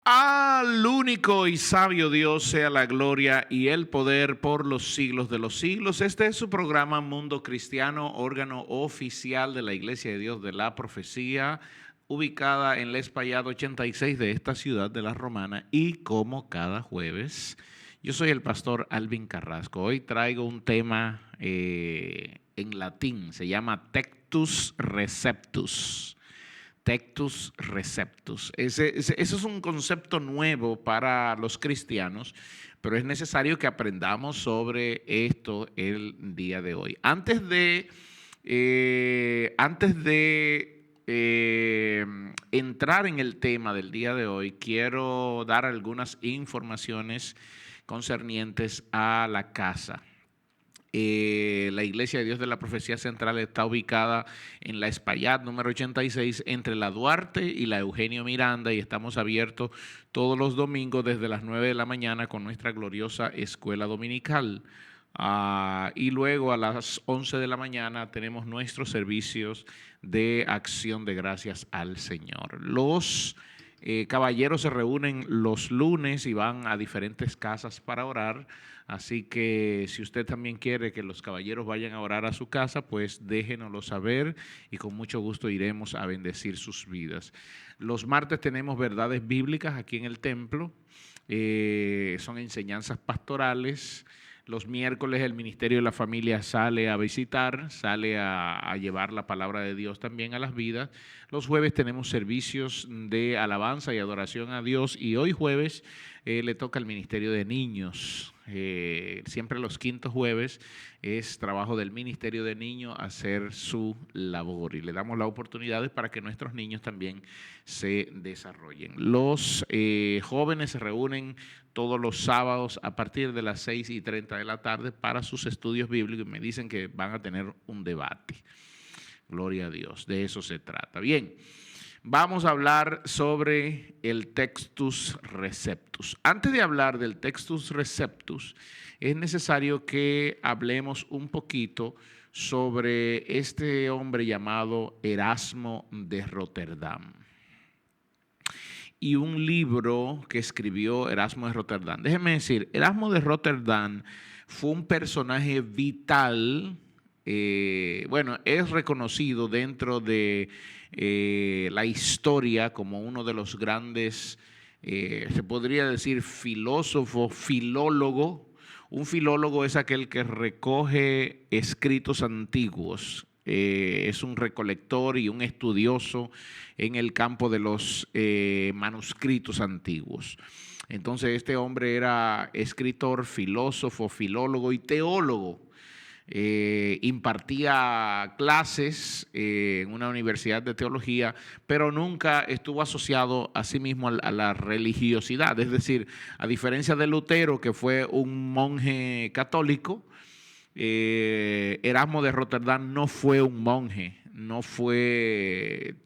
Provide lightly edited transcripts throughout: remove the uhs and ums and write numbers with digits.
Al único y sabio Dios sea la gloria y el poder por los siglos de los siglos. Este es su programa Mundo Cristiano, órgano oficial de la Iglesia de Dios de la Profecía, ubicada en La Espaillada 86 de esta ciudad de la Romana. Y como cada jueves, yo soy el pastor Alvin Carrasco. Hoy traigo un tema en latín, se llama Tectus Receptus. Tectus receptus. Eso es un concepto nuevo para los cristianos, pero es necesario que aprendamos sobre esto el día de hoy. Antes de entrar en el tema del día de hoy, quiero dar algunas informaciones concernientes a la casa. La Iglesia de Dios de la Profecía Central está ubicada en la Espaillat número 86 entre la Duarte y la Eugenio Miranda, y estamos abiertos todos los domingos desde las 9 de la mañana con nuestra gloriosa escuela dominical. Y luego a las 11 de la mañana tenemos nuestros servicios de acción de gracias al Señor. Los caballeros se reúnen los lunes y van a diferentes casas para orar. Así que si usted también quiere que los caballeros vayan a orar a su casa, pues déjenoslo saber y con mucho gusto iremos a bendecir sus vidas. Los martes tenemos verdades bíblicas aquí en el templo. Son enseñanzas pastorales. Los miércoles el Ministerio de la Familia sale a visitar, sale a llevar la palabra de Dios también a las vidas. Los jueves tenemos servicios de alabanza y adoración a Dios, y hoy jueves le toca al Ministerio de Niños. Siempre los quintos jueves es trabajo del Ministerio de Niños hacer su labor, y le damos las oportunidades para que nuestros niños también se desarrollen. Los jóvenes se reúnen todos los sábados a partir de las 6:30 de la tarde para sus estudios bíblicos, y me dicen que van a tener un debate. Gloria a Dios, de eso se trata. Bien, vamos a hablar sobre el Textus Receptus. Antes de hablar del Textus Receptus, es necesario que hablemos un poquito sobre este hombre llamado Erasmo de Rotterdam y un libro que escribió Erasmo de Rotterdam. Déjenme decir, Erasmo de Rotterdam fue un personaje vital. Es reconocido dentro de la historia como uno de los grandes, se podría decir, filósofo, filólogo. Un filólogo es aquel que recoge escritos antiguos. Es un recolector y un estudioso en el campo de los manuscritos antiguos. Entonces este hombre era escritor, filósofo, filólogo y teólogo. Impartía clases en una universidad de teología, pero nunca estuvo asociado a sí mismo a la religiosidad. Es decir, a diferencia de Lutero, que fue un monje católico, Erasmo de Rotterdam no fue un monje, no fue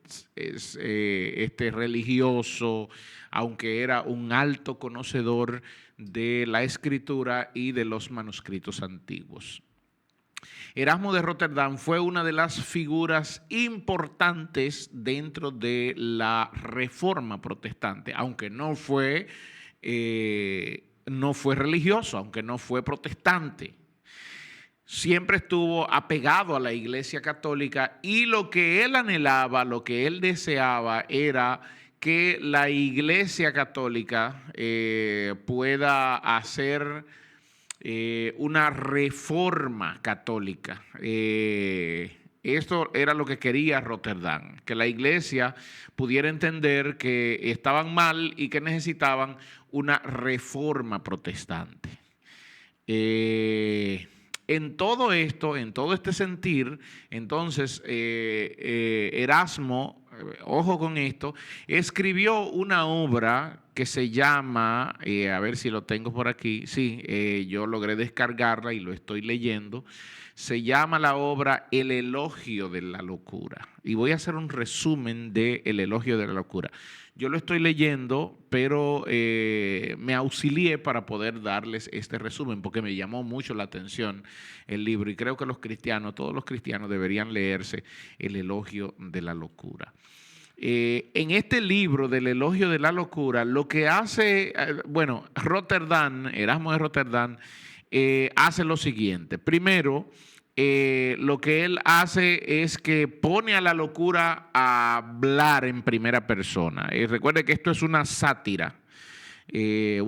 religioso, aunque era un alto conocedor de la escritura y de los manuscritos antiguos. Erasmo de Rotterdam fue una de las figuras importantes dentro de la Reforma protestante, aunque no fue religioso, aunque no fue protestante. Siempre estuvo apegado a la Iglesia Católica, y lo que él anhelaba, lo que él deseaba era que la Iglesia Católica pueda hacer una reforma católica. Esto era lo que quería Rotterdam, que la Iglesia pudiera entender que estaban mal y que necesitaban una reforma protestante. En todo esto, en todo este sentir, entonces Erasmo, ojo con esto, escribió una obra que se llama, a ver si lo tengo por aquí, sí, yo logré descargarla y lo estoy leyendo. Se llama la obra El Elogio de la Locura, y voy a hacer un resumen de El Elogio de la Locura. Yo lo estoy leyendo, pero me auxilié para poder darles este resumen porque me llamó mucho la atención el libro, y creo que todos los cristianos deberían leerse El Elogio de la Locura. En este libro del Elogio de la Locura, lo que hace, Erasmo de Rotterdam, hace lo siguiente. Primero, lo que él hace es que pone a la locura a hablar en primera persona. Recuerde que esto es una sátira e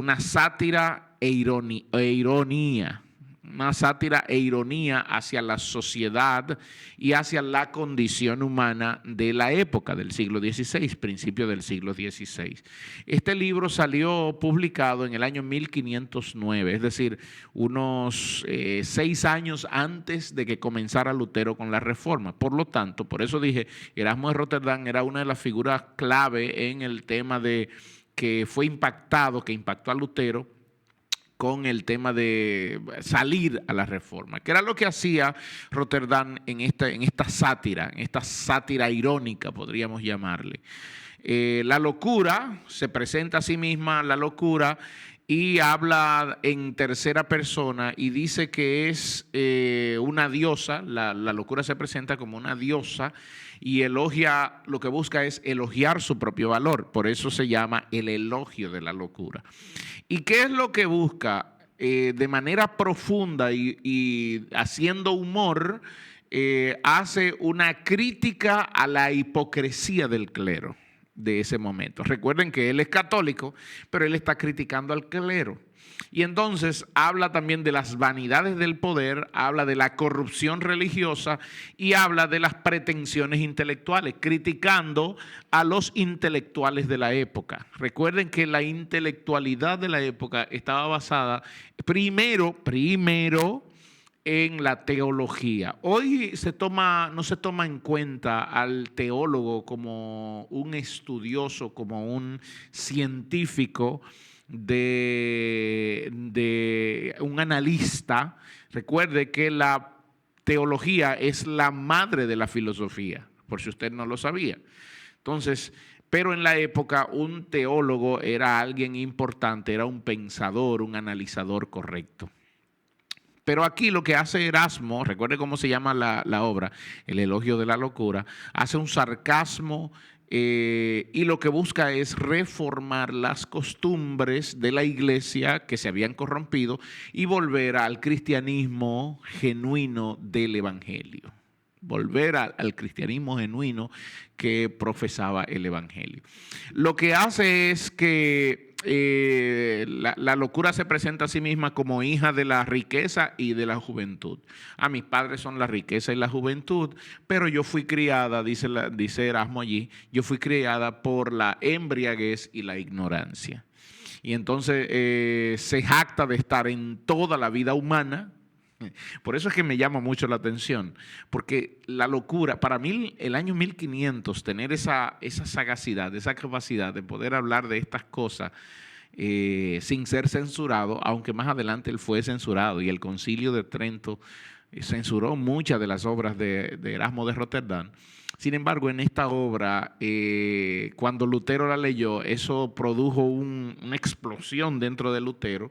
ironía. Una sátira e ironía hacia la sociedad y hacia la condición humana de la época del siglo XVI, principio del siglo XVI. Este libro salió publicado en el año 1509, es decir, unos 6 años antes de que comenzara Lutero con la Reforma. Por lo tanto, por eso dije, Erasmo de Rotterdam era una de las figuras clave en el tema de que impactó a Lutero con el tema de salir a la Reforma, que era lo que hacía Rotterdam en esta sátira irónica, podríamos llamarle. La locura, se presenta a sí misma la locura y habla en tercera persona y dice que es una diosa. La locura se presenta como una diosa y lo que busca es elogiar su propio valor. Por eso se llama el elogio de la locura. ¿Y qué es lo que busca? De manera profunda y haciendo humor, hace una crítica a la hipocresía del clero de ese momento. Recuerden que él es católico, pero él está criticando al clero. Y entonces habla también de las vanidades del poder, habla de la corrupción religiosa y habla de las pretensiones intelectuales, criticando a los intelectuales de la época. Recuerden que la intelectualidad de la época estaba basada primero en la teología. Hoy no se toma en cuenta al teólogo como un estudioso, como un científico, de un analista. Recuerde que la teología es la madre de la filosofía, por si usted no lo sabía. Entonces, pero en la época un teólogo era alguien importante, era un pensador, un analizador correcto. Pero aquí lo que hace Erasmo, recuerde cómo se llama la obra, El Elogio de la Locura, hace un sarcasmo y lo que busca es reformar las costumbres de la iglesia que se habían corrompido y volver al cristianismo genuino del evangelio. Volver al cristianismo genuino que profesaba el evangelio. Lo que hace es que la locura se presenta a sí misma como hija de la riqueza y de la juventud. Mis padres son la riqueza y la juventud, pero yo fui criada, dice Erasmo allí, yo fui criada por la embriaguez y la ignorancia. Y entonces se jacta de estar en toda la vida humana. Por eso es que me llama mucho la atención, porque la locura, para mí el año 1500, tener esa sagacidad, esa capacidad de poder hablar de estas cosas sin ser censurado, aunque más adelante él fue censurado y el Concilio de Trento censuró muchas de las obras de Erasmo de Rotterdam. Sin embargo, en esta obra, cuando Lutero la leyó, eso produjo una explosión dentro de Lutero,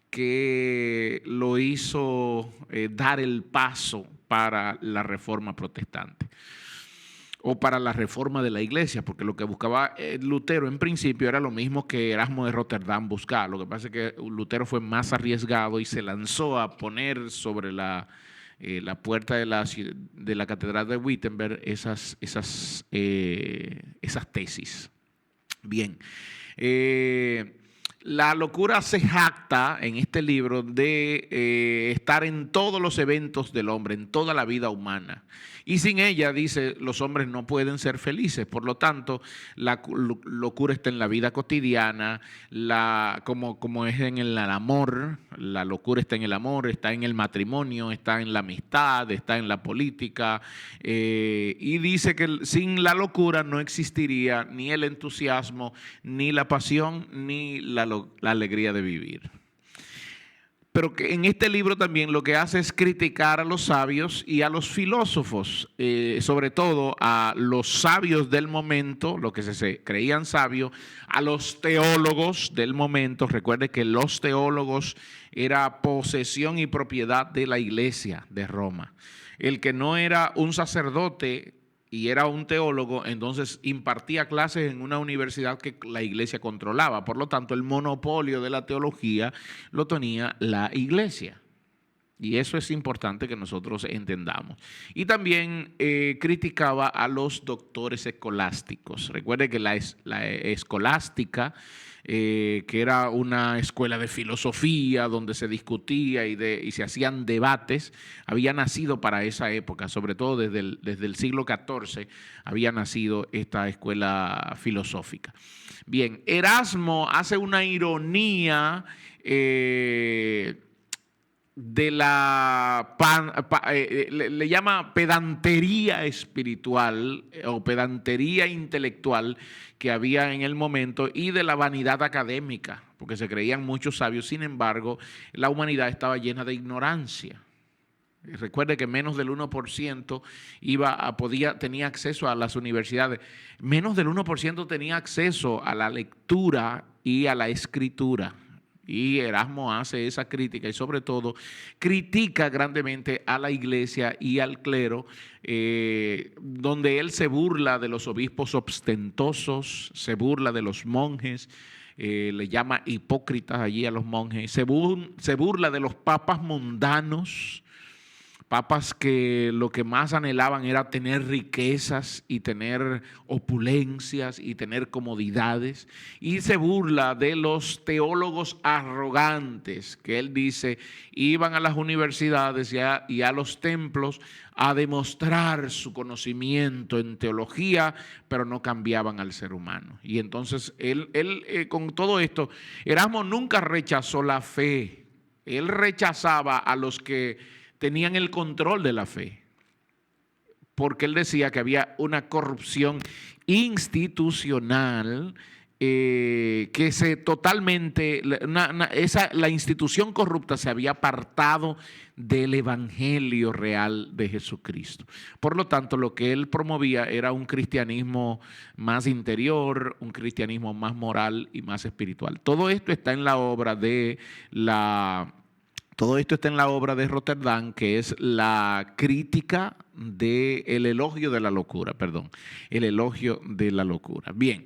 que lo hizo dar el paso para la reforma protestante o para la reforma de la iglesia, porque lo que buscaba Lutero en principio era lo mismo que Erasmo de Rotterdam buscaba. Lo que pasa es que Lutero fue más arriesgado y se lanzó a poner sobre la puerta de la catedral de Wittenberg esas tesis. Bien. La locura se jacta en este libro de estar en todos los eventos del hombre, en toda la vida humana. Y sin ella, dice, los hombres no pueden ser felices. Por lo tanto, la locura está en la vida cotidiana, como es en el amor. La locura está en el amor, está en el matrimonio, está en la amistad, está en la política. Y dice que sin la locura no existiría ni el entusiasmo, ni la pasión, ni la alegría de vivir. Pero que en este libro también lo que hace es criticar a los sabios y a los filósofos, sobre todo a los sabios del momento, los que se creían sabios, a los teólogos del momento. Recuerde que los teólogos era posesión y propiedad de la iglesia de Roma. El que no era un sacerdote y era un teólogo, entonces impartía clases en una universidad que la iglesia controlaba. Por lo tanto, el monopolio de la teología lo tenía la iglesia. Y eso es importante que nosotros entendamos. Y también criticaba a los doctores escolásticos. Recuerde que la escolástica, que era una escuela de filosofía donde se discutía y se hacían debates, había nacido para esa época, sobre todo desde el siglo XIV había nacido esta escuela filosófica. Bien, Erasmo hace una ironía de le llama pedantería espiritual o pedantería intelectual que había en el momento y de la vanidad académica, porque se creían muchos sabios, sin embargo, la humanidad estaba llena de ignorancia. Recuerde que menos del 1% tenía acceso a las universidades, menos del 1% tenía acceso a la lectura y a la escritura. Y Erasmo hace esa crítica y sobre todo critica grandemente a la iglesia y al clero, donde él se burla de los obispos ostentosos, se burla de los monjes, le llama hipócritas allí a los monjes, se burla de los papas mundanos, papas que lo que más anhelaban era tener riquezas y tener opulencias y tener comodidades. Y se burla de los teólogos arrogantes que él dice iban a las universidades y a los templos a demostrar su conocimiento en teología, pero no cambiaban al ser humano. Y entonces él con todo esto, Erasmo nunca rechazó la fe. Él rechazaba a los que tenían el control de la fe, porque él decía que había una corrupción institucional que la institución corrupta se había apartado del evangelio real de Jesucristo. Por lo tanto, lo que él promovía era un cristianismo más interior, un cristianismo más moral y más espiritual. Todo esto está en la obra de Rotterdam, que es la crítica el elogio de la locura, el elogio de la locura. Bien,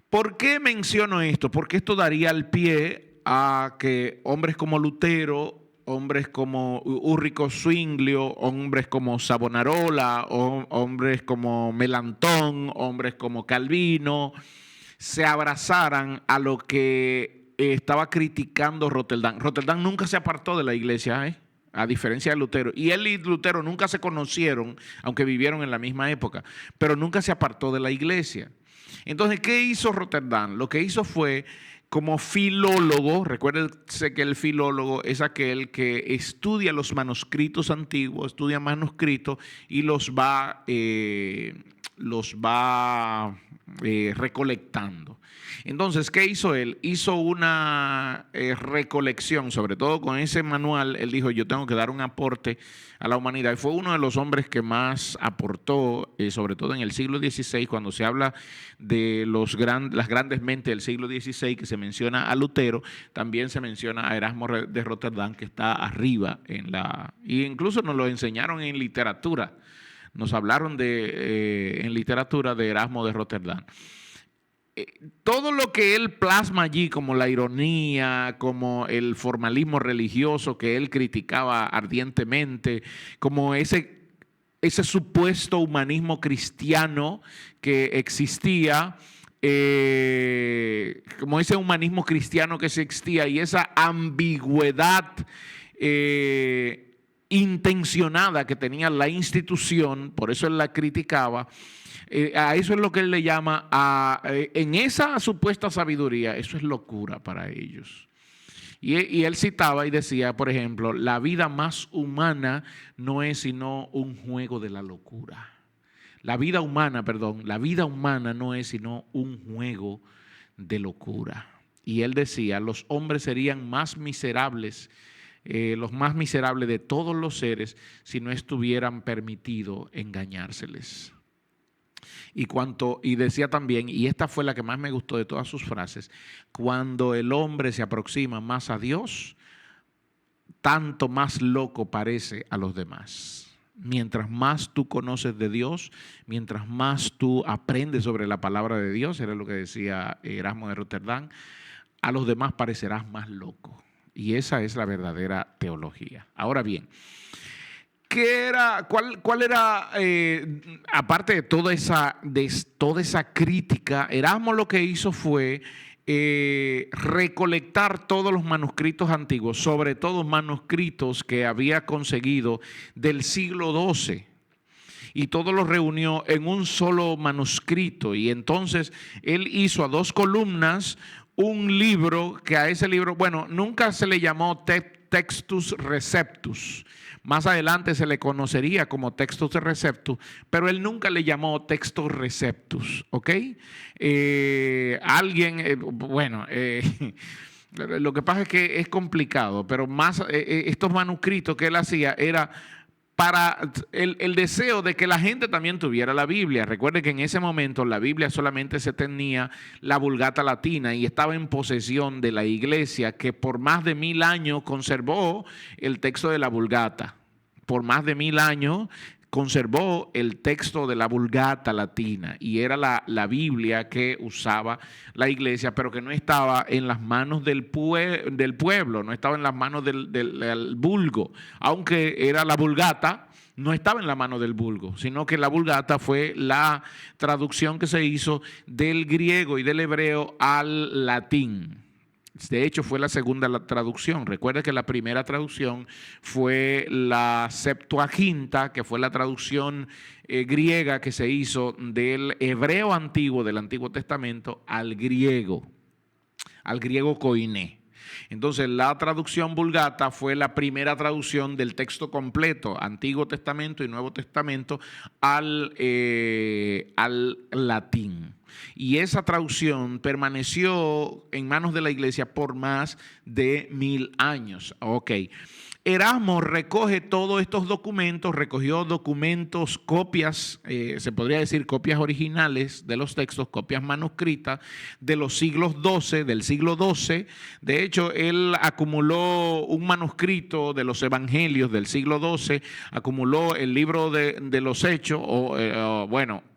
¿por qué menciono esto? Porque esto daría el pie a que hombres como Lutero, hombres como Ulrico Zwinglio, hombres como Savonarola, hombres como Melanchthon, hombres como Calvino, se abrazaran a lo que estaba criticando Rotterdam. Rotterdam nunca se apartó de la iglesia, a diferencia de Lutero. Y él y Lutero nunca se conocieron, aunque vivieron en la misma época, pero nunca se apartó de la iglesia. Entonces, ¿qué hizo Rotterdam? Lo que hizo fue, como filólogo, recuérdense que el filólogo es aquel que estudia los manuscritos antiguos, estudia manuscritos y los va recolectando. Entonces, ¿qué hizo él? Hizo una recolección, sobre todo con ese manual. Él dijo, yo tengo que dar un aporte a la humanidad. Y fue uno de los hombres que más aportó, sobre todo en el siglo XVI, cuando se habla de las grandes mentes del siglo XVI, que se menciona a Lutero, también se menciona a Erasmo de Rotterdam, que está arriba y incluso nos lo enseñaron en literatura. Nos hablaron en literatura de Erasmo de Rotterdam. Todo lo que él plasma allí, como la ironía, como el formalismo religioso que él criticaba ardientemente, como ese supuesto humanismo cristiano que existía, como ese humanismo cristiano que existía y esa ambigüedad intencionada que tenía la institución, por eso él la criticaba. A eso es lo que él le llama, en esa supuesta sabiduría, eso es locura para ellos. Y él citaba y decía, por ejemplo, la vida más humana no es sino un juego de la locura. La vida humana no es sino un juego de locura. Y él decía, los hombres serían más miserables, los más miserables de todos los seres, si no estuvieran permitido engañárseles. Y decía también, y esta fue la que más me gustó de todas sus frases, cuando el hombre se aproxima más a Dios, tanto más loco parece a los demás. Mientras más tú conoces de Dios, mientras más tú aprendes sobre la palabra de Dios, era lo que decía Erasmo de Rotterdam, a los demás parecerás más loco. Y esa es la verdadera teología. Ahora bien, cuál era, aparte de toda esa crítica, Erasmo lo que hizo fue recolectar todos los manuscritos antiguos, sobre todo manuscritos que había conseguido del siglo XII, y todo lo reunió en un solo manuscrito. Y entonces él hizo a 2 columnas un libro, que a ese libro, bueno, nunca se le llamó Textus Receptus. Más adelante se le conocería como Textus Receptus, pero él nunca le llamó Textus Receptus, ¿ok? Lo que pasa es que es complicado, pero más estos manuscritos que él hacía era para el deseo de que la gente también tuviera la Biblia. Recuerde que en ese momento la Biblia solamente se tenía la Vulgata latina y estaba en posesión de la iglesia, que por más de 1000 años conservó el texto de la Vulgata. Por más de 1000 años conservó el texto de la Vulgata latina, y era la Biblia que usaba la iglesia, pero que no estaba en las manos del pueblo, no estaba en las manos del vulgo, aunque era la Vulgata. No estaba en la mano del vulgo, sino que la Vulgata fue la traducción que se hizo del griego y del hebreo al latín. De hecho, fue la segunda traducción. Recuerda que la primera traducción fue la Septuaginta, que fue la traducción griega que se hizo del hebreo antiguo, del Antiguo Testamento, al griego koiné. Entonces, la traducción Vulgata fue la primera traducción del texto completo, Antiguo Testamento y Nuevo Testamento, al latín. Y esa traducción permaneció en manos de la iglesia por más de 1000 años. Ok. Erasmo recoge todos estos documentos, recogió documentos, copias, se podría decir copias originales de los textos, copias manuscritas de los siglos XII, del siglo XII. De hecho, él acumuló un manuscrito de los evangelios del siglo XII, acumuló el libro de los Hechos,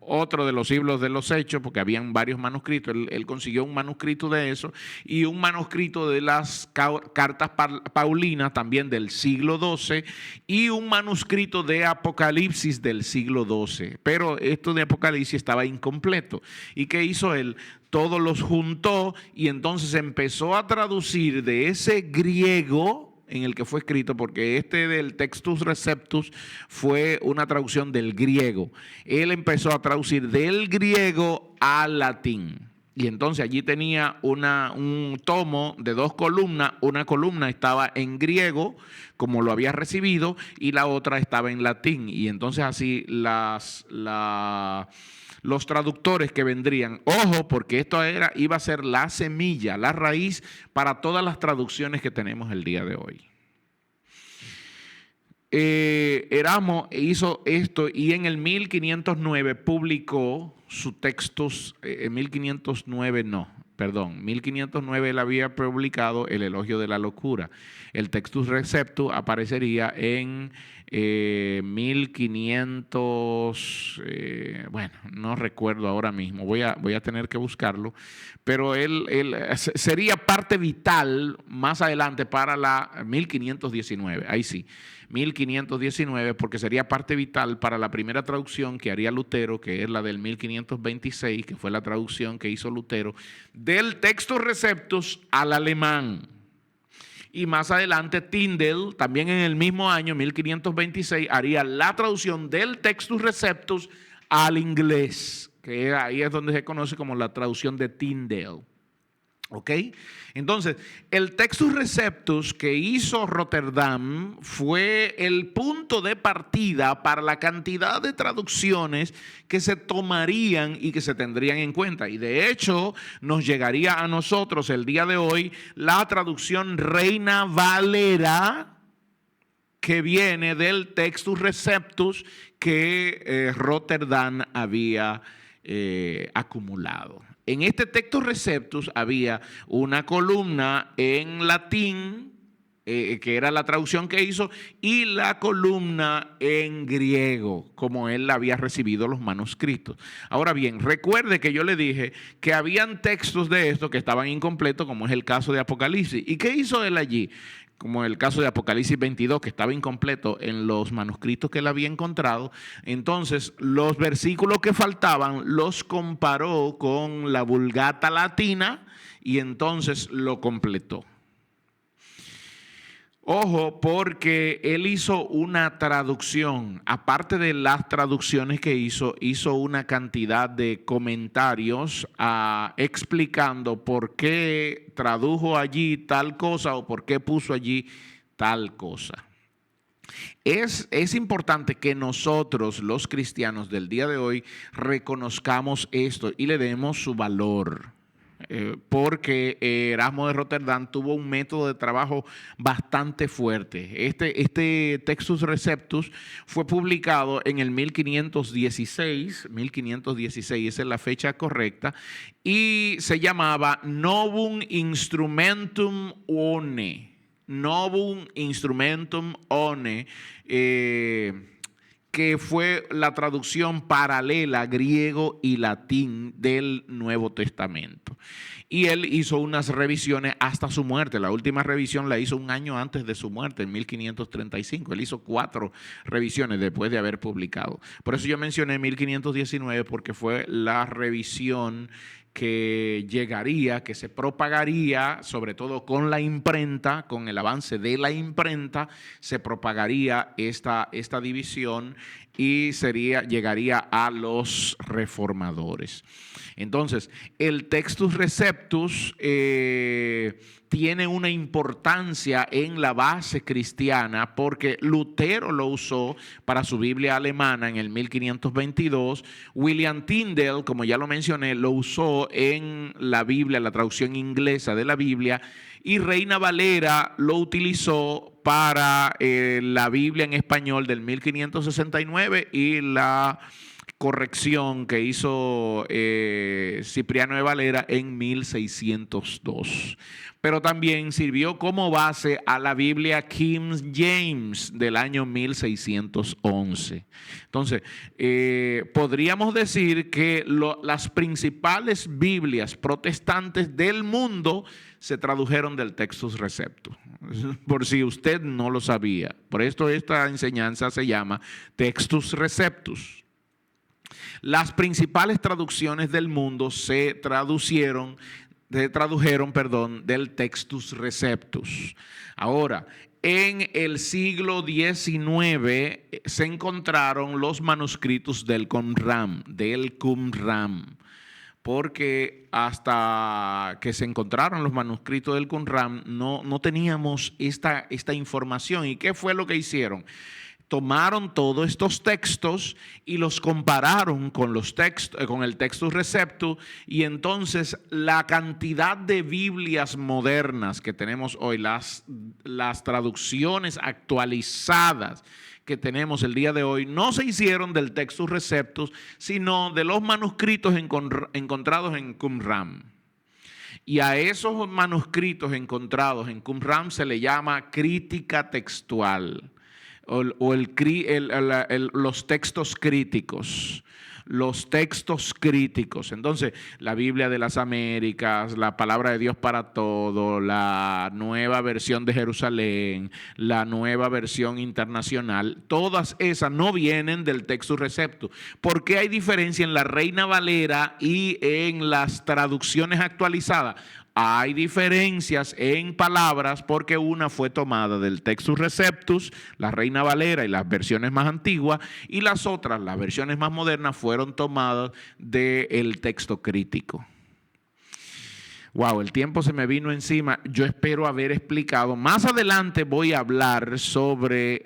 otro de los libros de los Hechos, porque habían varios manuscritos. Él consiguió un manuscrito de eso y un manuscrito de las cartas paulinas también del siglo XII, y un manuscrito de Apocalipsis del siglo XII. Pero esto de Apocalipsis estaba incompleto. ¿Y qué hizo él? Todos los juntó y entonces empezó a traducir de ese griego en el que fue escrito, porque este del Textus Receptus fue una traducción del griego. Él empezó a traducir del griego al latín. Y entonces allí tenía un tomo de 2 columnas. Una columna estaba en griego, como lo había recibido, y la otra estaba en latín. Y entonces así los traductores que vendrían, ojo, porque esto iba a ser la semilla, la raíz para todas las traducciones que tenemos el día de hoy. Erasmo hizo esto y en el 1509 publicó sus textos. En 1509 él había publicado el Elogio de la Locura. El Textus Receptus aparecería en 1500, no recuerdo ahora mismo, voy a tener que buscarlo, pero él sería parte vital más adelante para la 1519, ahí sí, 1519, porque sería parte vital para la primera traducción que haría Lutero, que es la del 1526, que fue la traducción que hizo Lutero del Textus Receptus al alemán. Y más adelante Tyndale, también en el mismo año, 1526, haría la traducción del Textus Receptus al inglés, que ahí es donde se conoce como la traducción de Tyndale. ¿Ok? Entonces, el Textus Receptus que hizo Rotterdam fue el punto de partida para la cantidad de traducciones que se tomarían y que se tendrían en cuenta. Y de hecho, nos llegaría a nosotros el día de hoy la traducción Reina Valera, que viene del Textus Receptus que Rotterdam había acumulado. En este Textus Receptus había una columna en latín que era la traducción que hizo, y la columna en griego, como él había recibido los manuscritos. Ahora bien, recuerde que yo le dije que habían textos de esto que estaban incompletos, como es el caso de Apocalipsis. ¿Y qué hizo él allí? Como el caso de Apocalipsis 22, que estaba incompleto en los manuscritos que él había encontrado. Entonces, los versículos que faltaban los comparó con la Vulgata Latina y entonces lo completó. Ojo, porque él hizo una traducción, aparte de las traducciones que hizo una cantidad de comentarios explicando por qué tradujo allí tal cosa o por qué puso allí tal cosa. Es importante que nosotros, los cristianos del día de hoy, reconozcamos esto y le demos su valor. Porque Erasmo de Rotterdam tuvo un método de trabajo bastante fuerte. Este Textus Receptus fue publicado en el 1516, esa es la fecha correcta, y se llamaba Novum Instrumentum One. Novum Instrumentum One, que fue la traducción paralela griego y latín del Nuevo Testamento. Y él hizo unas revisiones hasta su muerte. La última revisión la hizo un año antes de su muerte, en 1535. Él hizo 4 revisiones después de haber publicado. Por eso yo mencioné 1519, porque fue la revisión que llegaría, que se propagaría, sobre todo con la imprenta, con el avance de la imprenta, se propagaría esta división y llegaría a los reformadores. Entonces, el Textus Receptus tiene una importancia en la base cristiana porque Lutero lo usó para su Biblia alemana en el 1522. William Tyndale, como ya lo mencioné, lo usó en la Biblia, la traducción inglesa de la Biblia, y Reina Valera lo utilizó para la Biblia en español del 1569 y la corrección que hizo Cipriano de Valera en 1602. Pero también sirvió como base a la Biblia King James del año 1611. Entonces, podríamos decir que las principales Biblias protestantes del mundo se tradujeron del Textus Receptus, por si usted no lo sabía. Por esto esta enseñanza se llama Textus Receptus. Las principales traducciones del mundo se tradujeron del Textus Receptus. Ahora, en el siglo XIX se encontraron los manuscritos del Qumran, porque hasta que se encontraron los manuscritos del Qumran no teníamos esta información. ¿Y qué fue lo que hicieron? Tomaron todos estos textos y los compararon con el Textus Receptus, y entonces la cantidad de Biblias modernas que tenemos hoy, las traducciones actualizadas que tenemos el día de hoy, no se hicieron del Textus Receptus, sino de los manuscritos encontrados en Qumran. Y a esos manuscritos encontrados en Qumran se le llama crítica textual. Los textos críticos. Entonces, la Biblia de las Américas, la Palabra de Dios para Todo, la Nueva Versión de Jerusalén, la Nueva Versión Internacional, todas esas no vienen del Textus Receptus. ¿Por qué hay diferencia en la Reina Valera y en las traducciones actualizadas? Hay diferencias en palabras porque una fue tomada del Textus Receptus, la Reina Valera y las versiones más antiguas, y las otras, las versiones más modernas, fueron tomadas del texto crítico. Wow, el tiempo se me vino encima. Yo espero haber explicado. Más adelante voy a hablar sobre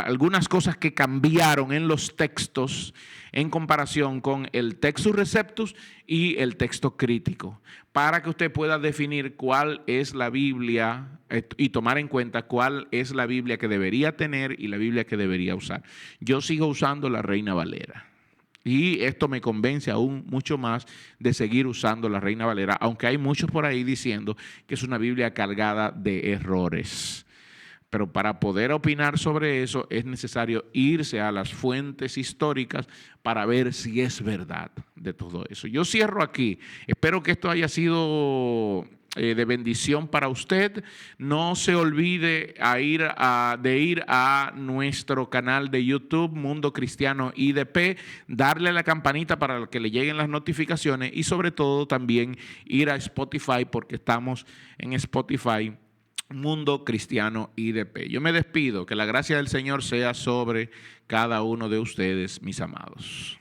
algunas cosas que cambiaron en los textos en comparación con el Textus Receptus y el texto crítico, para que usted pueda definir cuál es la Biblia y tomar en cuenta cuál es la Biblia que debería tener y la Biblia que debería usar. Yo sigo usando la Reina Valera. Y esto me convence aún mucho más de seguir usando la Reina Valera, aunque hay muchos por ahí diciendo que es una Biblia cargada de errores. Pero para poder opinar sobre eso es necesario irse a las fuentes históricas para ver si es verdad de todo eso. Yo cierro aquí. Espero que esto haya sido de bendición para usted. No se olvide de ir a nuestro canal de YouTube, Mundo Cristiano IDP, darle a la campanita para que le lleguen las notificaciones y sobre todo también ir a Spotify, porque estamos en Spotify, Mundo Cristiano IDP. Yo me despido, que la gracia del Señor sea sobre cada uno de ustedes, mis amados.